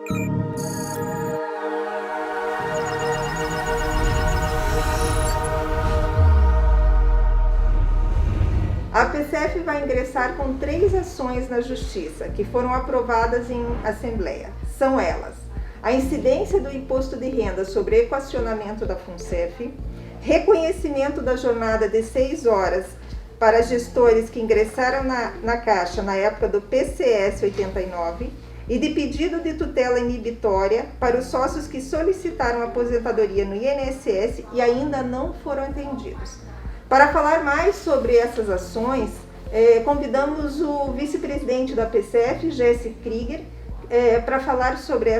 A PCF vai ingressar com 3 ações na Justiça, que foram aprovadas em Assembleia. São elas: a incidência do imposto de renda sobre equacionamento da FUNCEF, reconhecimento da jornada de 6 horas para gestores que ingressaram na Caixa na época do PCS 89 e de pedido de tutela inibitória para os sócios que solicitaram aposentadoria no INSS e ainda não foram atendidos. Para falar mais sobre essas ações, convidamos o vice-presidente da PCF, Jesse Krieger, para falar sobre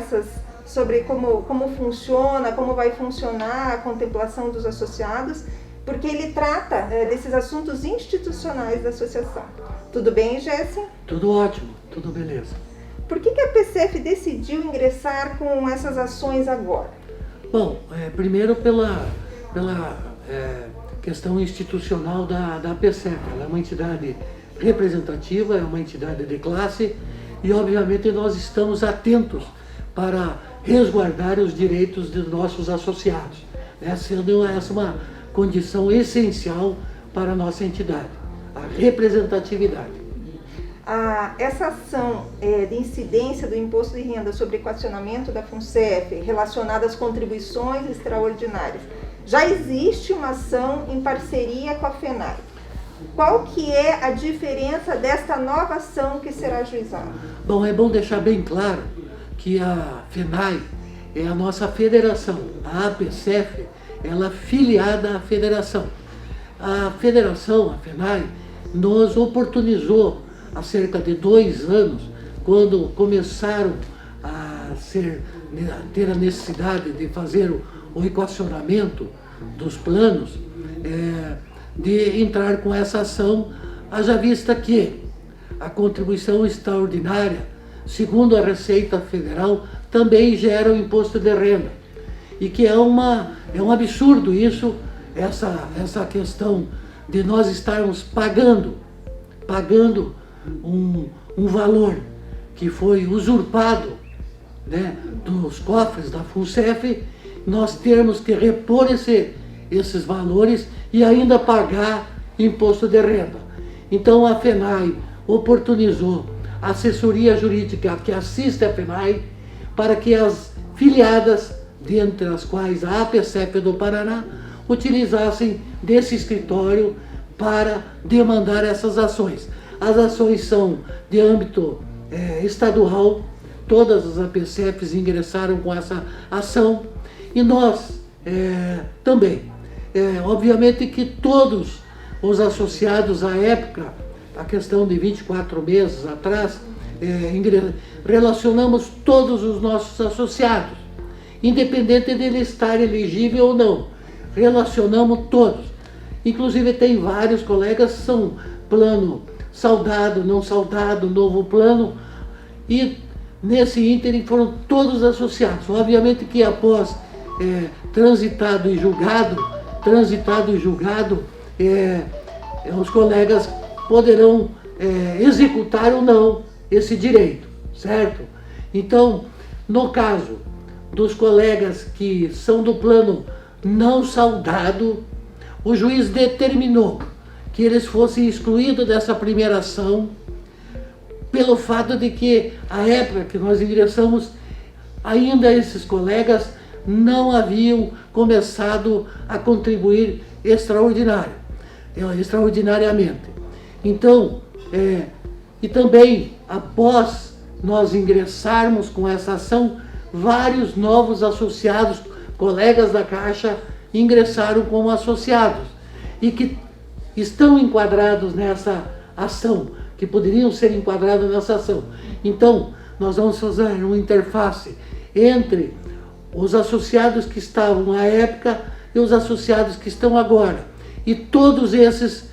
como funciona, como vai funcionar a contemplação dos associados, porque ele trata desses assuntos institucionais da associação. Tudo bem, Jesse? Tudo ótimo, tudo beleza. Por que a PCF decidiu ingressar com essas ações agora? Bom, primeiro pela questão institucional da PCF. Ela é uma entidade representativa, é uma entidade de classe e, obviamente, nós estamos atentos para resguardar os direitos dos nossos associados, sendo essa uma condição essencial para a nossa entidade, a representatividade. Essa ação de incidência do imposto de renda sobre equacionamento da FUNCEF relacionada às contribuições extraordinárias, já existe uma ação em parceria com a FENAI. Qual que é a diferença desta nova ação que será ajuizada? Bom, é bom deixar bem claro que a FENAI é a nossa federação, a APCF, ela é filiada à federação. A federação, a FENAI, nos oportunizou há cerca de 2 anos, quando começaram a ter a necessidade de fazer o equacionamento dos planos, de entrar com essa ação, haja vista que a contribuição extraordinária, segundo a Receita Federal, também gera o imposto de renda. E que é um absurdo isso, essa questão de nós estarmos pagando um valor que foi usurpado, dos cofres da FUNCEF, nós termos que repor esses valores e ainda pagar imposto de renda. Então a FENAI oportunizou a assessoria jurídica que assiste a FENAI para que as filiadas, dentre as quais a APCF do Paraná, utilizassem desse escritório para demandar essas ações. As ações são de âmbito estadual, todas as APCFs ingressaram com essa ação e nós também. Obviamente que todos os associados à época, a questão de 24 meses atrás, relacionamos todos os nossos associados, independente dele estar elegível ou não, relacionamos todos. Inclusive tem vários colegas que são plano saudado, não saudado, novo plano, e nesse ínterim foram todos associados. Obviamente que após transitado e julgado, os colegas poderão executar ou não esse direito, certo? Então, no caso dos colegas que são do plano não saudado, o juiz determinou que eles fossem excluídos dessa primeira ação pelo fato de que, à época que nós ingressamos, ainda esses colegas não haviam começado a contribuir extraordinariamente. Então, e também, após nós ingressarmos com essa ação, vários novos associados, colegas da Caixa, ingressaram como associados e que estão enquadrados nessa ação, que poderiam ser enquadrados nessa ação. Então, nós vamos fazer uma interface entre os associados que estavam à época e os associados que estão agora. E todos esses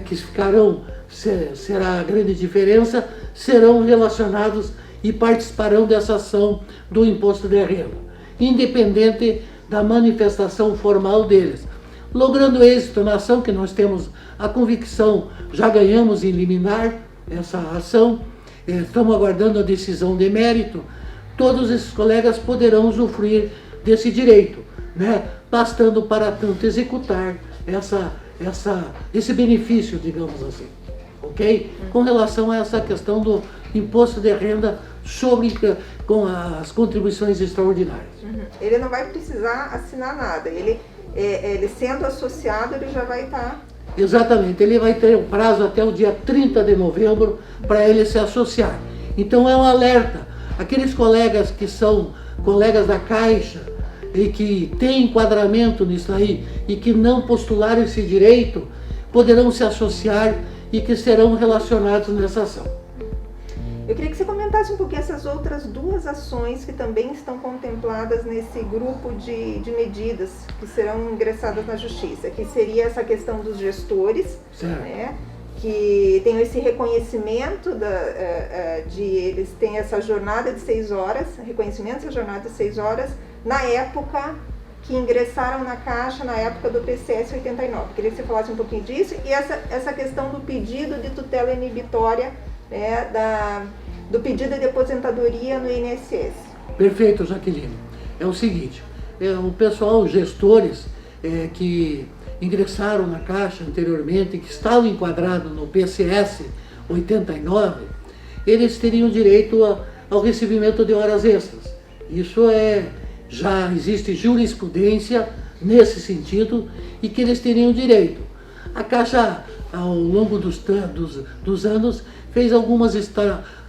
que ficarão, será a grande diferença, serão relacionados e participarão dessa ação do imposto de renda, independente da manifestação formal deles. Logrando êxito na ação, que nós temos a convicção, já ganhamos em liminar essa ação, estamos aguardando a decisão de mérito todos esses colegas poderão usufruir desse direito, né? Bastando para tanto executar esse benefício, digamos assim, ok? Com relação a essa questão do imposto de renda com as contribuições extraordinárias. Ele não vai precisar assinar nada, ele sendo associado, ele já vai estar... Exatamente, ele vai ter um prazo até o dia 30 de novembro para ele se associar. Então é um alerta, aqueles colegas que são colegas da Caixa e que têm enquadramento nisso aí e que não postularam esse direito, poderão se associar e que serão relacionados nessa ação. Eu queria que você comentasse um pouquinho essas outras duas ações que também estão contempladas nesse grupo de medidas que serão ingressadas na Justiça, que seria essa questão dos gestores, né, que tem esse reconhecimento de eles têm essa jornada de 6 horas, reconhecimento dessa jornada de 6 horas, na época que ingressaram na Caixa, na época do PCS 89. Queria que você falasse um pouquinho disso e essa questão do pedido de tutela inibitória, né, do pedido de aposentadoria no INSS. Perfeito, Jaqueline. É o seguinte, o pessoal, os gestores que ingressaram na Caixa anteriormente, que estavam enquadrados no PCS 89, eles teriam direito ao recebimento de horas extras. Isso já existe jurisprudência nesse sentido e que eles teriam direito. A Caixa, ao longo dos anos, fez algumas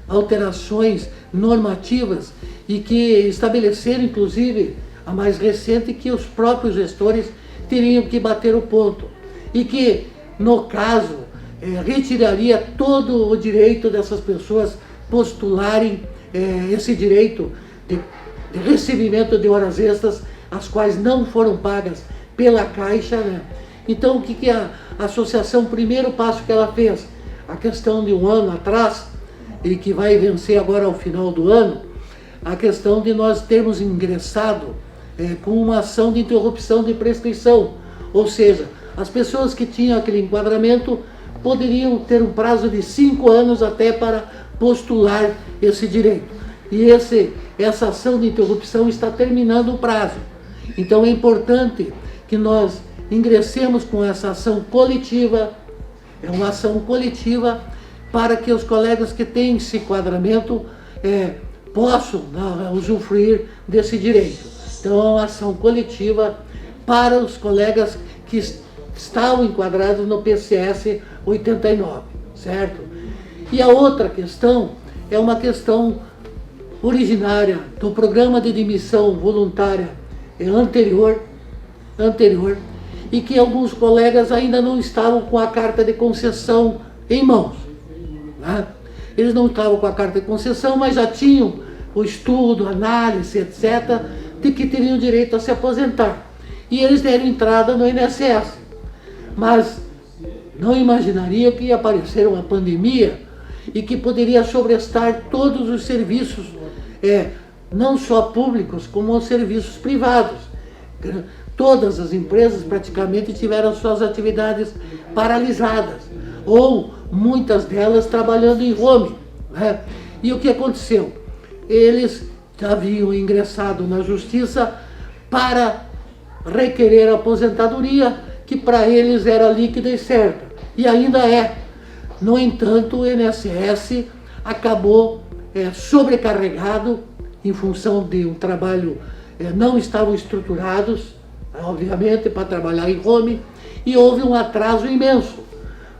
alterações normativas e que estabeleceram, inclusive, a mais recente, que os próprios gestores teriam que bater o ponto e que, no caso, retiraria todo o direito dessas pessoas postularem esse direito de recebimento de horas extras, as quais não foram pagas pela Caixa, né? Então, o que a associação, o primeiro passo que ela fez, a questão de um ano atrás, e que vai vencer agora ao final do ano, a questão de nós termos ingressado com uma ação de interrupção de prescrição, ou seja, as pessoas que tinham aquele enquadramento poderiam ter um prazo de 5 anos até para postular esse direito. E essa ação de interrupção está terminando o prazo. Então é importante que nós ingressemos com essa ação coletiva, é uma ação coletiva para que os colegas que têm esse enquadramento possam usufruir desse direito. Então é uma ação coletiva para os colegas que estavam enquadrados no PCS 89, certo? E a outra questão é uma questão originária do programa de demissão voluntária anterior, e que alguns colegas ainda não estavam com a carta de concessão em mãos, né? Eles não estavam com a carta de concessão, mas já tinham o estudo, análise, etc., de que teriam direito a se aposentar. E eles deram entrada no INSS. Mas não imaginariam que ia aparecer uma pandemia e que poderia sobrestar todos os serviços, não só públicos, como os serviços privados. Todas as empresas praticamente tiveram suas atividades paralisadas, ou muitas delas trabalhando em home, né? E o que aconteceu? Eles haviam ingressado na Justiça para requerer a aposentadoria, que para eles era líquida e certa, e ainda é. No entanto, o INSS acabou sobrecarregado em função de um trabalho, não estavam estruturados, obviamente, para trabalhar em home, e houve um atraso imenso,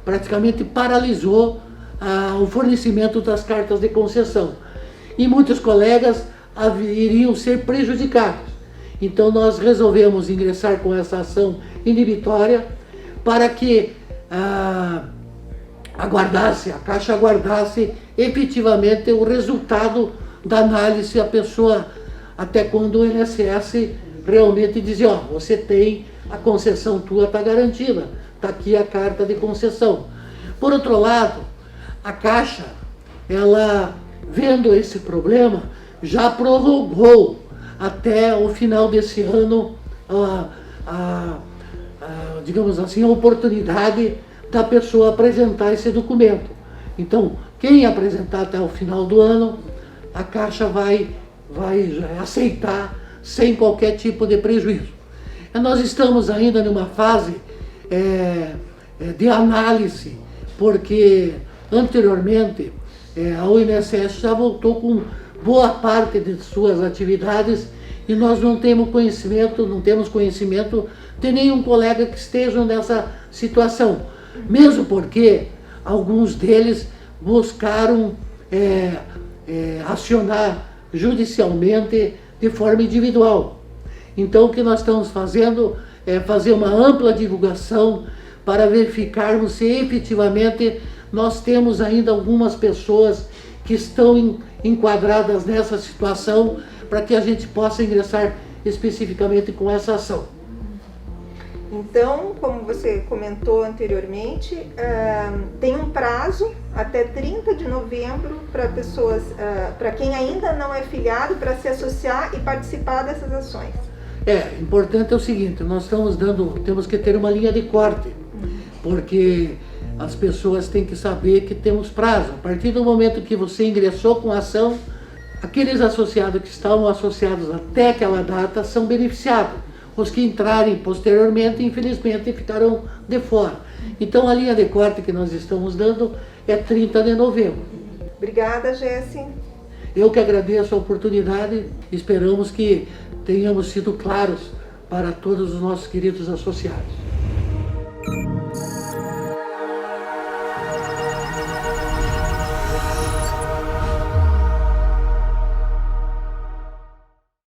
praticamente paralisou o fornecimento das cartas de concessão. E muitos colegas iriam ser prejudicados. Então nós resolvemos ingressar com essa ação inibitória para que a Caixa aguardasse efetivamente o resultado da análise, a pessoa, até quando o INSS realmente dizia, você tem, a concessão tua está garantida, está aqui a carta de concessão. Por outro lado, a Caixa, ela, vendo esse problema, já prorrogou até o final desse ano digamos assim, a oportunidade da pessoa apresentar esse documento. Então, quem apresentar até o final do ano, a Caixa vai vai aceitar sem qualquer tipo de prejuízo. Nós estamos ainda numa fase de análise, porque anteriormente a ONSS já voltou com boa parte de suas atividades e nós não temos conhecimento de nenhum colega que esteja nessa situação, mesmo porque alguns deles buscaram acionar judicialmente de forma individual. Então o que nós estamos fazendo é fazer uma ampla divulgação para verificarmos se efetivamente nós temos ainda algumas pessoas que estão enquadradas nessa situação, para que a gente possa ingressar especificamente com essa ação. Então, como você comentou anteriormente, tem um prazo até 30 de novembro para pessoas, para quem ainda não é filiado, para se associar e participar dessas ações. Importante é o seguinte, nós temos que ter uma linha de corte, porque as pessoas têm que saber que temos prazo. A partir do momento que você ingressou com a ação, aqueles associados que estavam associados até aquela data são beneficiados. Os que entrarem posteriormente, infelizmente, ficarão de fora. Então a linha de corte que nós estamos dando é 30 de novembro. Obrigada, Jessi. Eu que agradeço a oportunidade, esperamos que tenhamos sido claros para todos os nossos queridos associados.